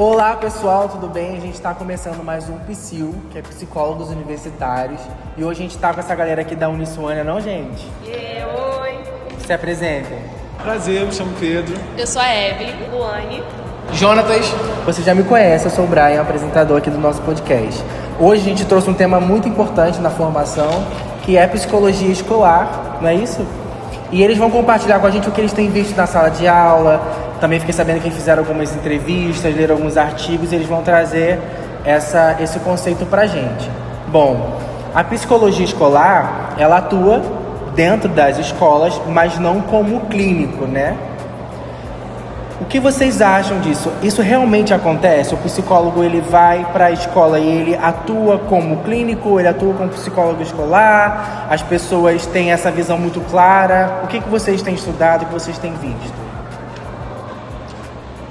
Olá pessoal, tudo bem? A gente está começando mais um PSIU, que é Psicólogos Universitários. E hoje a gente está com essa galera aqui da Unisuânia, não, gente? Oi! Se apresentem. Prazer, me chamo Pedro. Eu sou a Evelyn. Luane. Jonatas, você já me conhece, eu sou o Brian, apresentador aqui do nosso podcast. Hoje a gente trouxe um tema muito importante na formação, que é psicologia escolar, não é isso? E eles vão compartilhar com a gente o que eles têm visto na sala de aula. Também fiquei sabendo que eles fizeram algumas entrevistas, leram alguns artigos e eles vão trazer esse conceito pra gente. Bom, a psicologia escolar, ela atua dentro das escolas, mas não como clínico, né? O que vocês acham disso? Isso realmente acontece? O psicólogo ele vai para a escola e ele atua como clínico, ele atua como psicólogo escolar? As pessoas têm essa visão muito clara? O que vocês têm estudado, o que vocês têm visto?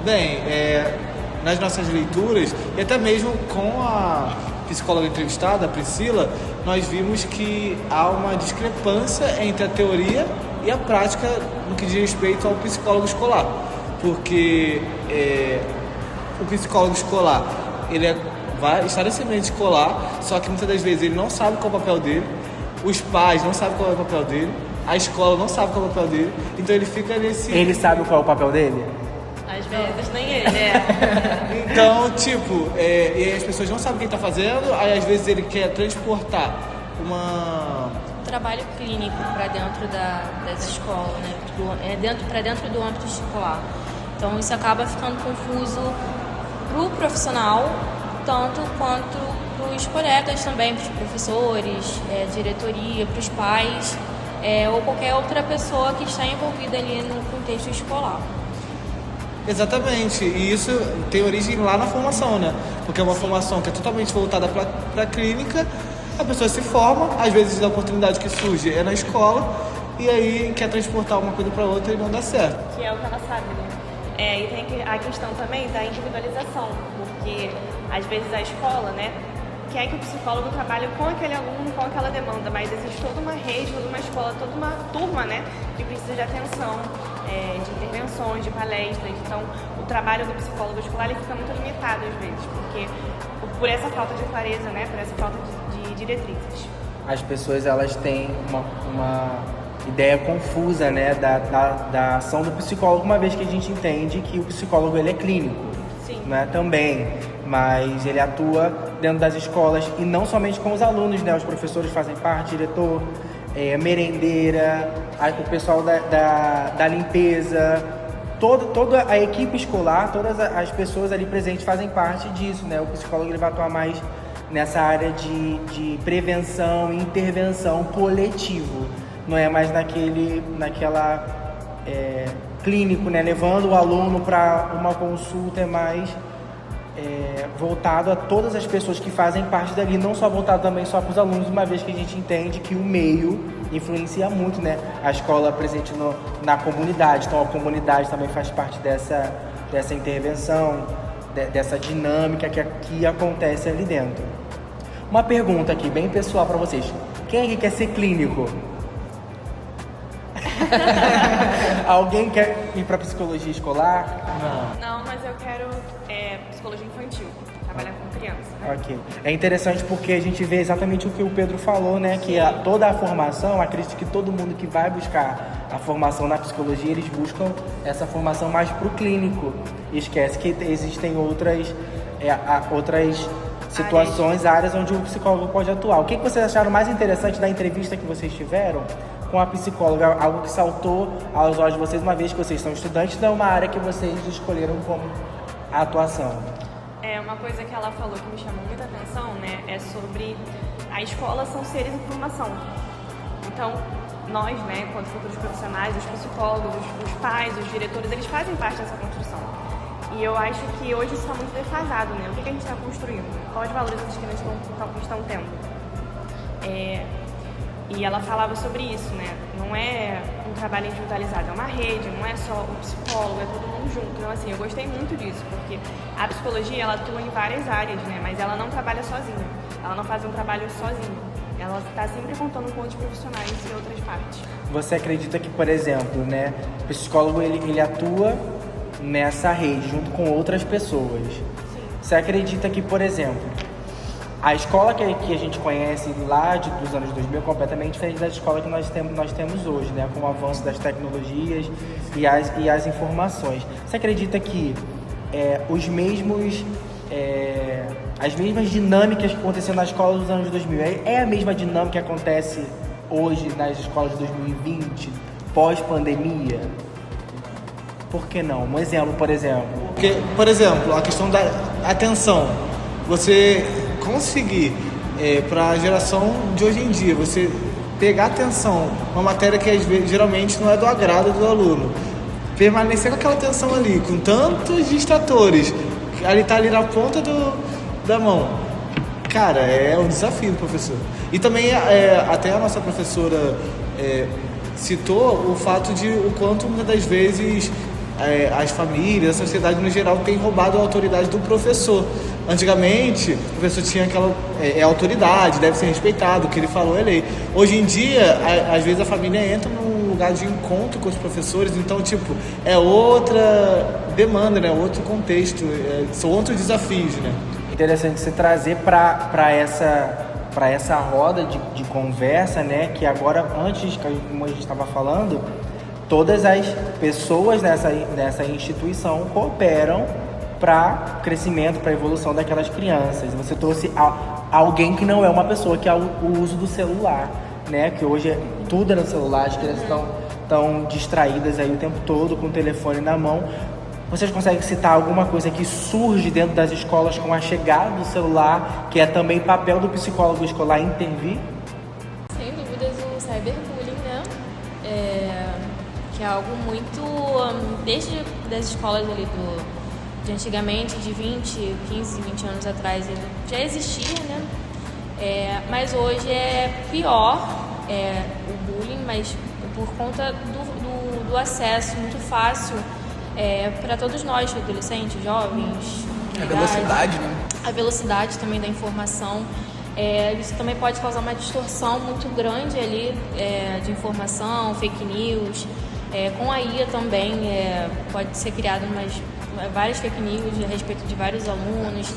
Bem, nas nossas leituras, e até mesmo com a psicóloga entrevistada, a Priscila, nós vimos que há uma discrepância entre a teoria e a prática no que diz respeito ao psicólogo escolar. Porque o psicólogo escolar, ele vai estar nesse ambiente escolar, só que muitas das vezes ele não sabe qual é o papel dele, os pais não sabem qual é o papel dele, a escola não sabe qual é o papel dele, então ele fica nesse... Ele sabe qual é o papel dele? Às vezes nem ele, né? Então, e aí as pessoas não sabem o que ele está fazendo, aí às vezes ele quer transportar Um trabalho clínico para dentro das escolas, né? Para dentro do âmbito escolar. Então isso acaba ficando confuso para o profissional, tanto quanto para os colegas também, para os professores, diretoria, para os pais, ou qualquer outra pessoa que está envolvida ali no contexto escolar. Exatamente, e isso tem origem lá na formação, né? Porque é uma formação que é totalmente voltada para a clínica, a pessoa se forma, às vezes a oportunidade que surge é na escola, e aí quer transportar uma coisa para outra e não dá certo. Que é o que ela sabe, né? E tem a questão também da individualização, porque às vezes a escola, né, quer que o psicólogo trabalhe com aquele aluno, com aquela demanda, mas existe toda uma rede, toda uma escola, toda uma turma, né, que precisa de atenção, de intervenções, de palestras. Então, o trabalho do psicólogo escolar ele fica muito limitado às vezes, porque por essa falta de clareza, né, por essa falta de diretrizes. As pessoas elas têm uma ideia confusa, né, da ação do psicólogo, uma vez que a gente entende que o psicólogo ele é clínico, Sim. né, também, mas ele atua dentro das escolas e não somente com os alunos, né, os professores fazem parte, diretor, merendeira, o pessoal da limpeza, toda a equipe escolar, todas as pessoas ali presentes fazem parte disso, né, o psicólogo ele vai atuar mais nessa área de prevenção e intervenção coletivo. Não é mais naquela clínico, né? Levando o aluno para uma consulta, é mais voltado a todas as pessoas que fazem parte dali, não só voltado também só para os alunos, uma vez que a gente entende que o meio influencia muito, né? A escola é presente na comunidade, então a comunidade também faz parte dessa intervenção, dessa dinâmica que acontece ali dentro. Uma pergunta aqui, bem pessoal para vocês. Quem aqui quer ser clínico? Alguém quer ir para psicologia escolar? Não, mas eu quero psicologia infantil, trabalhar com criança. Ok. É interessante porque a gente vê exatamente o que o Pedro falou, né? Que toda a formação, acredito que todo mundo que vai buscar a formação na psicologia, eles buscam essa formação mais para o clínico. E esquece que existem outras situações, áreas onde o psicólogo pode atuar. O que vocês acharam mais interessante da entrevista que vocês tiveram com a psicóloga? Algo que saltou aos olhos de vocês, uma vez que vocês são estudantes, de uma área que vocês escolheram como a atuação. Uma coisa que ela falou que me chamou muita atenção, né, é sobre a escola são seres em formação. Então, nós, né, enquanto futuros profissionais, os psicólogos, os pais, os diretores, eles fazem parte dessa construção. E eu acho que hoje isso está muito defasado, né? O que a gente está construindo? Quais valores as crianças estão tendo? E ela falava sobre isso, né? Não é um trabalho individualizado, é uma rede, não é só o psicólogo, é todo mundo junto. Então, assim, eu gostei muito disso, porque a psicologia, ela atua em várias áreas, né? Mas ela não trabalha sozinha, ela não faz um trabalho sozinha. Ela está sempre contando com outros profissionais e outras partes. Você acredita que, por exemplo, né, o psicólogo ele atua nessa rede, junto com outras pessoas. Você acredita que, por exemplo, a escola que a gente conhece lá dos anos 2000 é completamente diferente da escola que nós temos hoje, né? Com o avanço das tecnologias e as informações. Você acredita que as mesmas dinâmicas que aconteciam na escola dos anos 2000 é a mesma dinâmica que acontece hoje nas escolas de 2020, pós-pandemia? Por que não? Um exemplo, por exemplo. Porque, por exemplo, a questão da atenção. Você conseguir, para a geração de hoje em dia, você pegar atenção, uma matéria que geralmente não é do agrado do aluno, permanecer com aquela atenção ali, com tantos distratores, tá ali na ponta da mão. Cara, é um desafio do professor. E também, até a nossa professora citou o fato de o quanto muitas das vezes as famílias, a sociedade no geral tem roubado a autoridade do professor. Antigamente, o professor tinha aquela autoridade, deve ser respeitado, o que ele falou é lei. Hoje em dia, às vezes a família entra num lugar de encontro com os professores, então, tipo, é outra demanda, né? Outro contexto, são outros desafios, né? Interessante você trazer para essa roda de conversa, né? Que agora, antes, como a gente estava falando, todas as pessoas nessa instituição cooperam para o crescimento, para a evolução daquelas crianças. Você trouxe alguém que não é uma pessoa, que é o uso do celular, né? Que hoje tudo é no celular, as crianças estão distraídas aí o tempo todo com o telefone na mão. Vocês conseguem citar alguma coisa que surge dentro das escolas com a chegada do celular, que é também papel do psicólogo escolar intervir? Sem dúvidas, o cyberbullying, né? Que é algo muito... Desde das escolas ali de antigamente, de 15, 20 anos atrás, ele já existia, né? Mas hoje é pior o bullying, mas por conta do acesso muito fácil para todos nós, adolescentes, jovens. A velocidade, né? A velocidade também da informação. Isso também pode causar uma distorção muito grande ali de informação, fake news. Com a IA também pode ser criado várias fake news a respeito de vários alunos.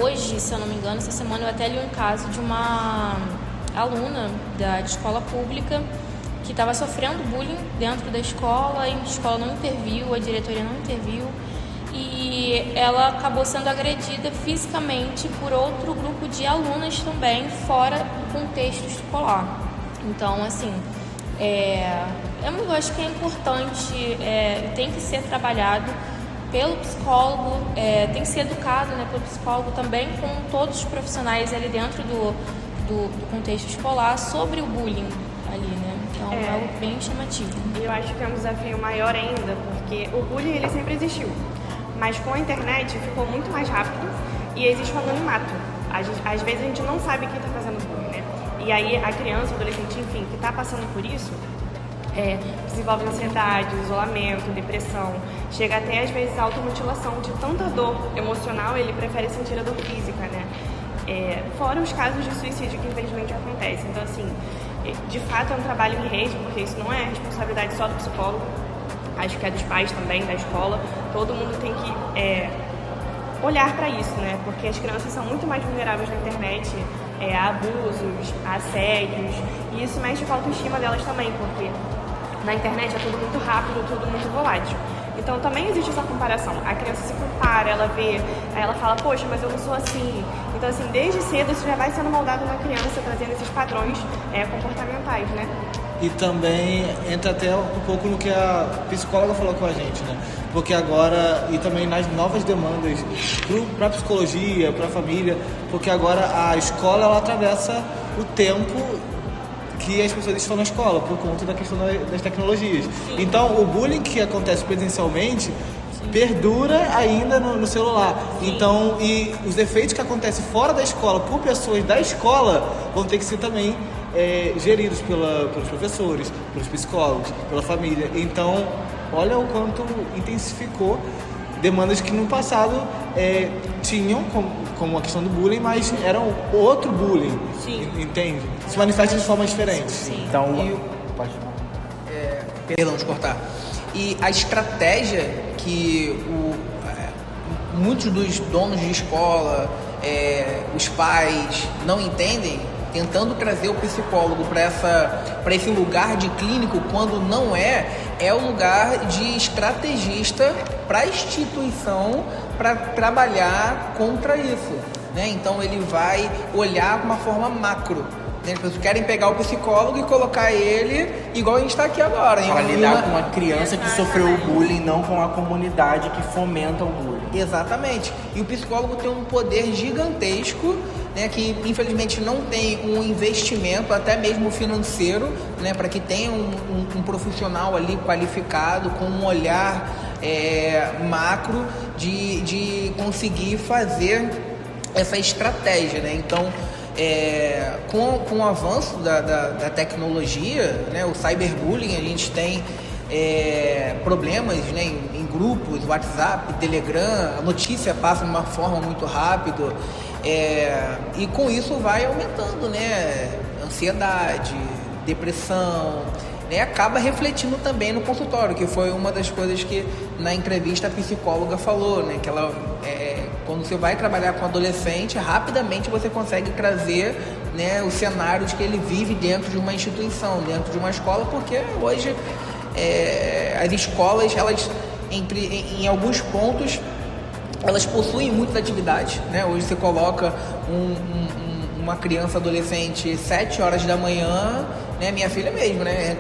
Hoje, se eu não me engano, essa semana eu até li um caso de uma aluna de escola pública que estava sofrendo bullying dentro da escola, e a escola não interviu, a diretoria não interviu, e ela acabou sendo agredida fisicamente por outro grupo de alunas também, fora do contexto escolar. Então, assim, eu acho que é importante, tem que ser trabalhado pelo psicólogo, tem que ser educado, né, pelo psicólogo também, com todos os profissionais ali dentro do contexto escolar sobre o bullying ali, né? Então é algo bem chamativo. E eu acho que é um desafio maior ainda, porque o bullying ele sempre existiu, mas com a internet ficou muito mais rápido e existe um anonimato. Às vezes a gente não sabe quem está fazendo bullying, né? E aí a criança, o adolescente, enfim, que está passando por isso, desenvolve ansiedade, isolamento, depressão, chega até às vezes a automutilação. De tanta dor emocional, ele prefere sentir a dor física, né? Fora os casos de suicídio que infelizmente acontecem. Então, assim, de fato é um trabalho em rede, porque isso não é responsabilidade só do psicólogo, acho que é dos pais também, da escola. Todo mundo tem que olhar para isso, né? Porque as crianças são muito mais vulneráveis na internet a abusos, a assédios, e isso mexe com a autoestima delas também, porque na internet é tudo muito rápido, tudo muito volátil. Então também existe essa comparação. A criança se compara, ela vê, aí ela fala, poxa, mas eu não sou assim. Então, assim, desde cedo isso já vai sendo moldado na criança, trazendo esses padrões comportamentais, né? E também entra até um pouco no que a psicóloga falou com a gente, né? Porque agora, e também nas novas demandas para a psicologia, para a família, porque agora a escola, ela atravessa o tempo que as pessoas estão na escola, por conta da questão das tecnologias. Sim. Então, o bullying que acontece presencialmente perdura ainda no celular. Sim. Então, e os efeitos que acontecem fora da escola por pessoas da escola vão ter que ser também geridos pelos professores, pelos psicólogos, pela família. Então, olha o quanto intensificou demandas que no passado tinham como a questão do bullying, mas eram outro bullying. Sim. Entende? Se manifesta de forma diferente. Sim. Então, pode falar. Perdão de cortar. E a estratégia que muitos dos donos de escola, os pais não entendem, tentando trazer o psicólogo para esse lugar de clínico, quando não é o lugar de estrategista para a instituição para trabalhar contra isso, né? Então ele vai olhar de uma forma macro. As pessoas querem pegar o psicólogo e colocar ele igual a gente está aqui agora. Para lidar com uma criança que sofreu o bullying, não com a comunidade que fomenta o bullying. Exatamente. E o psicólogo tem um poder gigantesco, né, que infelizmente não tem um investimento, até mesmo financeiro, né, para que tenha um profissional ali qualificado, com um olhar macro de conseguir fazer essa estratégia, né? Então, com o avanço da tecnologia, né, o cyberbullying, a gente tem problemas, né, em grupos, WhatsApp, Telegram, a notícia passa de uma forma muito rápida, e com isso vai aumentando, né, ansiedade, depressão, né, acaba refletindo também no consultório, que foi uma das coisas que na entrevista a psicóloga falou, né, que ela, quando você vai trabalhar com adolescente, rapidamente você consegue trazer, né, os cenários que ele vive dentro de uma instituição, dentro de uma escola, porque hoje as escolas, elas em alguns pontos, elas possuem muitas atividades, né? Hoje você coloca uma criança adolescente 7 horas da manhã, né? Minha filha mesmo, né?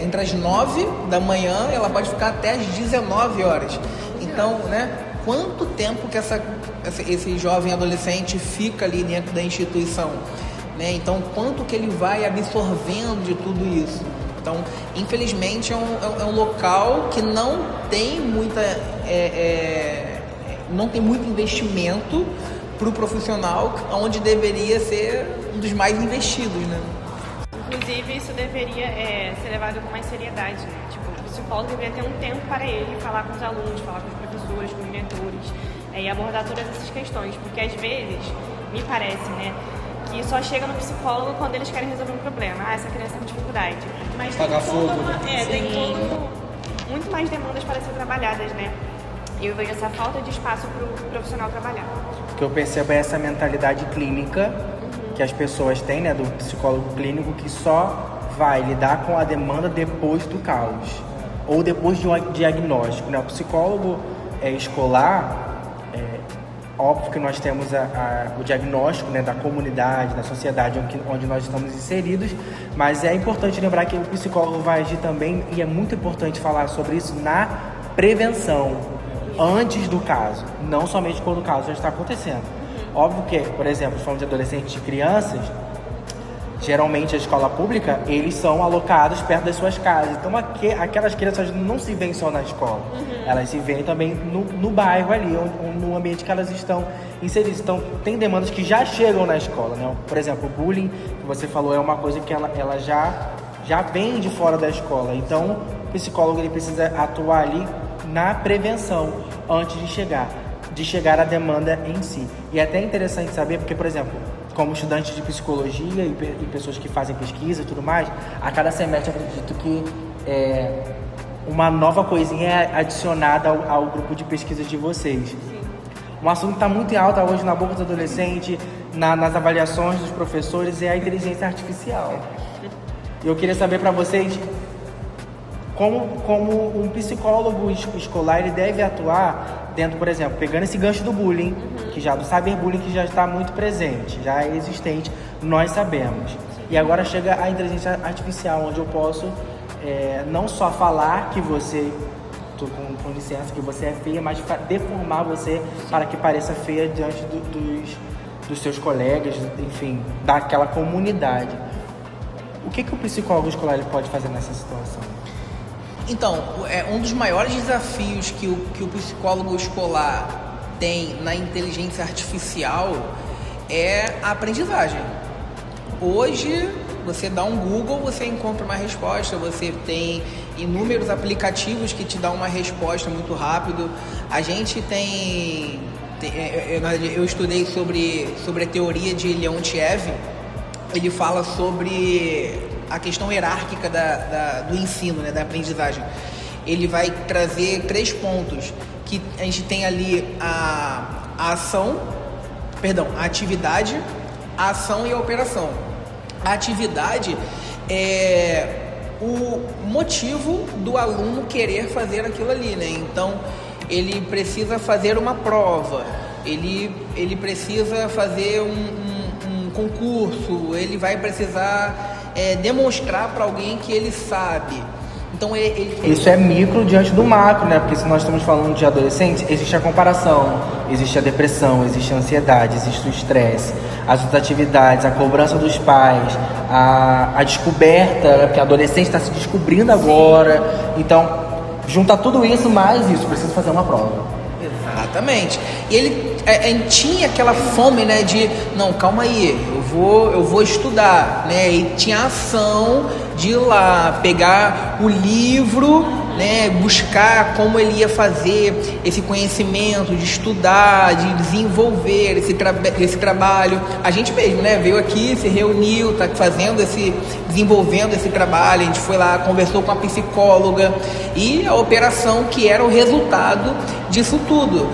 Entre as 9 da manhã, ela pode ficar até as 19 horas. Então, né? Quanto tempo que esse jovem adolescente fica ali dentro da instituição, né? Então, quanto que ele vai absorvendo de tudo isso? Então, infelizmente, é um local que não tem muito investimento para o profissional, onde deveria ser um dos mais investidos, né? Inclusive, isso deveria ser levado com mais seriedade, né? Tipo, o psicólogo deveria ter um tempo para ele falar com os alunos, falar com os professores, com os diretores, e abordar todas essas questões, porque às vezes, me parece, né, que só chega no psicólogo quando eles querem resolver um problema. Essa criança tem dificuldade. Mas Pagar fogo, né? tem muito mais demandas para ser trabalhadas, né? E eu vejo essa falta de espaço para o profissional trabalhar. O que eu percebo é essa mentalidade clínica que as pessoas têm, né, do psicólogo clínico, que só vai lidar com a demanda depois do caos ou depois de um diagnóstico, né? O psicólogo escolar, óbvio que nós temos o diagnóstico, né, da comunidade, da sociedade onde nós estamos inseridos, mas é importante lembrar que o psicólogo vai agir também, e é muito importante falar sobre isso, na prevenção, antes do caso, não somente quando o caso já está acontecendo. Óbvio que, por exemplo, falando de adolescentes e crianças, geralmente a escola pública, eles são alocados perto das suas casas. Então, aquelas crianças não se veem só na escola. Elas se veem também no bairro ali, no ambiente que elas estão inseridas. Então, tem demandas que já chegam na escola, né? Por exemplo, o bullying, que você falou, é uma coisa que ela já vem de fora da escola. Então, o psicólogo ele precisa atuar ali na prevenção, antes de chegar à demanda em si. E é até interessante saber, porque, por exemplo, como estudante de psicologia e pessoas que fazem pesquisa e tudo mais, a cada semestre acredito que uma nova coisinha é adicionada ao grupo de pesquisas de vocês. Um assunto que está muito em alta hoje na boca do adolescente, nas avaliações dos professores, é a inteligência artificial. E eu queria saber para vocês como um psicólogo escolar ele deve atuar dentro, por exemplo, pegando esse gancho do bullying, do cyberbullying, que já está muito presente, já é existente, nós sabemos. E agora chega a inteligência artificial, onde eu posso não só falar que você, com licença, que você é feia, mas deformar você para que pareça feia diante dos seus colegas, enfim, daquela comunidade. O que o psicólogo escolar ele pode fazer nessa situação? Então, um dos maiores desafios que o psicólogo escolar tem na inteligência artificial é a aprendizagem. Hoje, você dá um Google, você encontra uma resposta, você tem inúmeros aplicativos que te dão uma resposta muito rápido. A gente eu estudei sobre a teoria de Leontiev. Ele fala sobre a questão hierárquica do ensino, né, da aprendizagem. ele vai trazer 3 pontos, que a gente tem ali a atividade, a ação e a operação. A atividade é o motivo do aluno querer fazer aquilo ali, né? Então, ele precisa fazer uma prova, ele precisa fazer um concurso, ele vai precisar demonstrar para alguém que ele sabe. Então, isso é micro diante do macro, né? Porque se nós estamos falando de adolescentes, existe a comparação, existe a depressão, existe a ansiedade, existe o estresse, as outras atividades, a cobrança dos pais, a descoberta, né? Porque a adolescente está se descobrindo agora. Então, junta tudo isso mais isso, precisa fazer uma prova. Exatamente. E ele tinha aquela fome, né, de não, calma aí, eu vou estudar, né? E tinha a ação de ir lá pegar o livro, né, buscar como ele ia fazer esse conhecimento, de estudar, de desenvolver esse trabalho. A gente mesmo, né, veio aqui, se reuniu, tá desenvolvendo esse trabalho. A gente foi lá, conversou com a psicóloga e a operação que era o resultado disso tudo.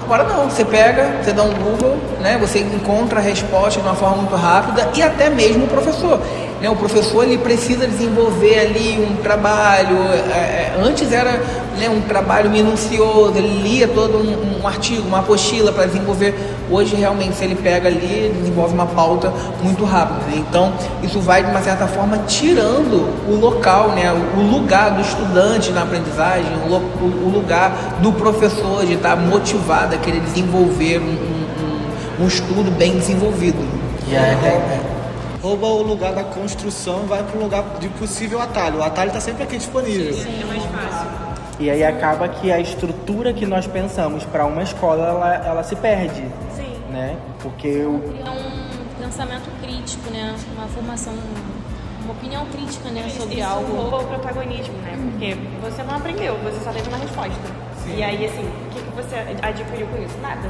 Agora não, você pega, você dá um Google, né, você encontra a resposta de uma forma muito rápida, e até mesmo o professor. O professor ele precisa desenvolver ali um trabalho, antes era, né, um trabalho minucioso, ele lia todo um artigo, uma apostila para desenvolver. Hoje realmente, se ele pega ali, desenvolve uma pauta muito rápida. Então isso vai de uma certa forma tirando o local, né, o lugar do estudante na aprendizagem, o lugar do professor de estar motivado a querer desenvolver um estudo bem desenvolvido. Rouba o lugar da construção e vai para o lugar de possível atalho. O atalho está sempre aqui disponível. Sim, é mais fácil. E aí acaba que a estrutura que nós pensamos para uma escola, ela se perde. Sim. Né? Porque É um pensamento crítico, né? Uma formação, uma opinião crítica, né, sobre isso algo. rouba o protagonismo, né? Porque você não aprendeu, você só teve uma resposta. Sim. E aí, assim, o que você adquiriu com isso? Nada.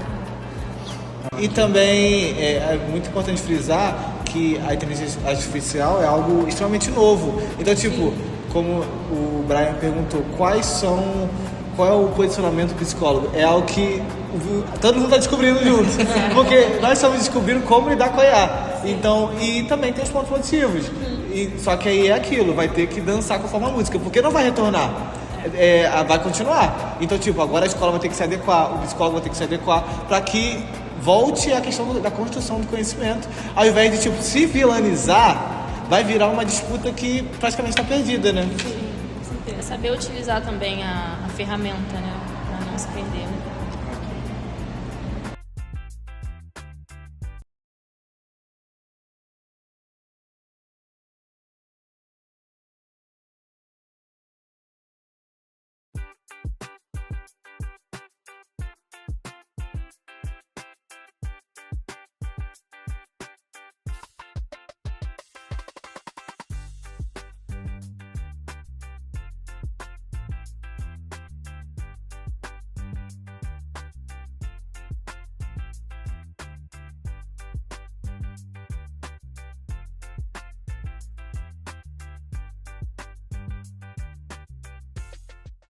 E também é muito importante frisar que a inteligência artificial é algo extremamente novo. Então, tipo, como o Brian perguntou, qual é o posicionamento do psicólogo? É algo que todo mundo está descobrindo juntos. Porque nós estamos descobrindo como lidar com a IA. Então, e também tem os pontos positivos. Só que aí é aquilo, vai ter que dançar conforme a música, porque não vai retornar. Vai continuar. Então, tipo, agora a escola vai ter que se adequar, o psicólogo vai ter que se adequar para que volte a questão da construção do conhecimento, ao invés de, tipo, se vilanizar, vai virar uma disputa que praticamente está perdida, né? Sim, saber utilizar também a ferramenta, né, para não se perder.